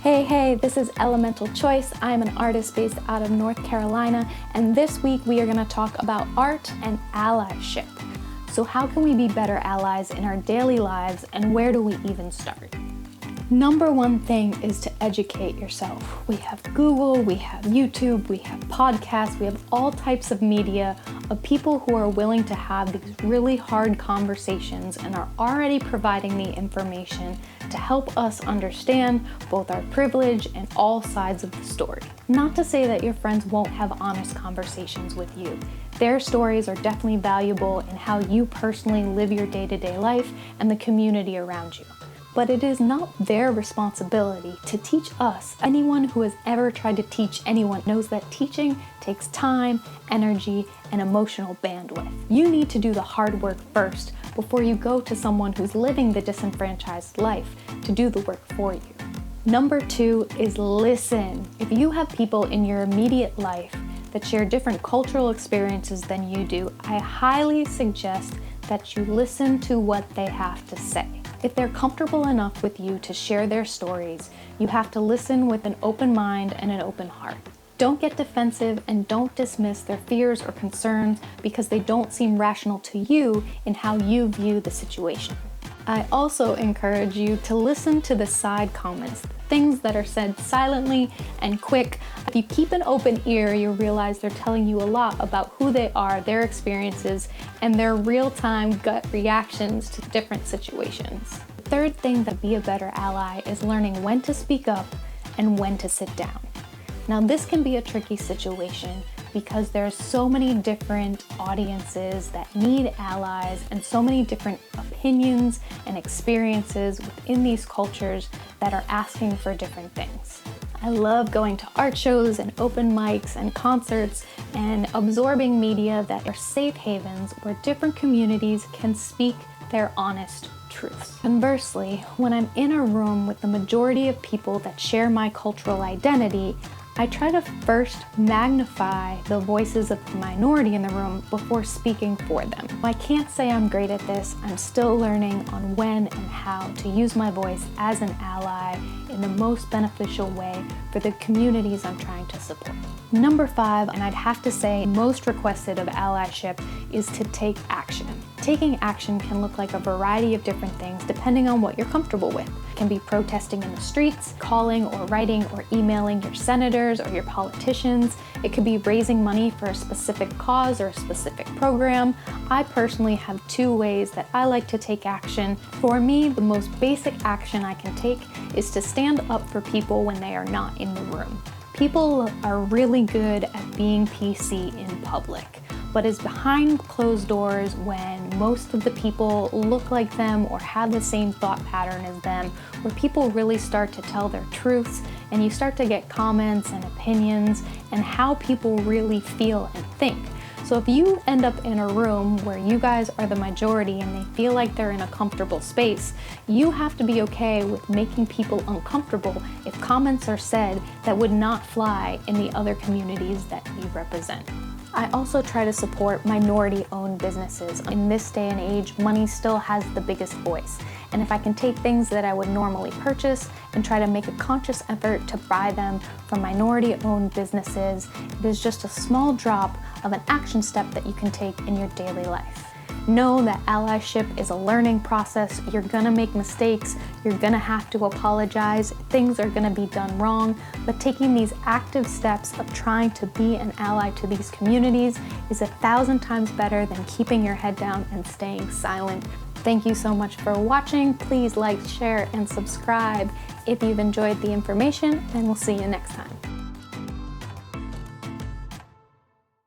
Hey, this is Elemental Choice. I'm an artist based out of North Carolina, and this week we are going to talk about art and allyship. So how can we be better allies in our daily lives, and where do we even start? Number one thing is to educate yourself. We have Google, we have YouTube, we have podcasts, we have all types of media of people who are willing to have these really hard conversations and are already providing the information to help us understand both our privilege and all sides of the story. Not to say that your friends won't have honest conversations with you. Their stories are definitely valuable in how you personally live your day-to-day life and the community around you. But it is not their responsibility to teach us. Anyone who has ever tried to teach anyone knows that teaching takes time, energy, and emotional bandwidth. You need to do the hard work first before you go to someone who's living the disenfranchised life to do the work for you. Number two is listen. If you have people in your immediate life that share different cultural experiences than you do, I highly suggest that you listen to what they have to say. If they're comfortable enough with you to share their stories, you have to listen with an open mind and an open heart. Don't get defensive and don't dismiss their fears or concerns because they don't seem rational to you in how you view the situation. I also encourage you to listen to the side comments, things that are said silently and quick. If you keep an open ear, you'll realize they're telling you a lot about who they are, their experiences, and their real-time gut reactions to different situations. The third thing to be a better ally is learning when to speak up and when to sit down. Now, this can be a tricky situation because there's so many different audiences that need allies and so many different opinions and experiences within these cultures that are asking for different things. I love going to art shows and open mics and concerts and absorbing media that are safe havens where different communities can speak their honest truths. Conversely, when I'm in a room with the majority of people that share my cultural identity, I try to first magnify the voices of the minority in the room before speaking for them. I can't say I'm great at this. I'm still learning on when and how to use my voice as an ally in the most beneficial way for the communities I'm trying to support. Number 5, and I'd have to say most requested of allyship, is to take action. Taking action can look like a variety of different things depending on what you're comfortable with. It can be protesting in the streets, calling or writing or emailing your senators or your politicians. It could be raising money for a specific cause or a specific program. I personally have 2 ways that I like to take action. For me, the most basic action I can take is to stand up for people when they are not in the room. People are really good at being PC in public, but it's behind closed doors when most of the people look like them or have the same thought pattern as them, where people really start to tell their truths and you start to get comments and opinions and how people really feel and think. So if you end up in a room where you guys are the majority and they feel like they're in a comfortable space, you have to be okay with making people uncomfortable if comments are said that would not fly in the other communities that you represent. I also try to support minority-owned businesses. In this day and age, money still has the biggest voice. And if I can take things that I would normally purchase and try to make a conscious effort to buy them from minority-owned businesses, it is just a small drop of an action step that you can take in your daily life. Know that allyship is a learning process. You're gonna make mistakes. You're gonna have to apologize. Things are gonna be done wrong. But taking these active steps of trying to be an ally to these communities is 1,000 times better than keeping your head down and staying silent. Thank you so much for watching. Please like, share, and subscribe if you've enjoyed the information, and we'll see you next time.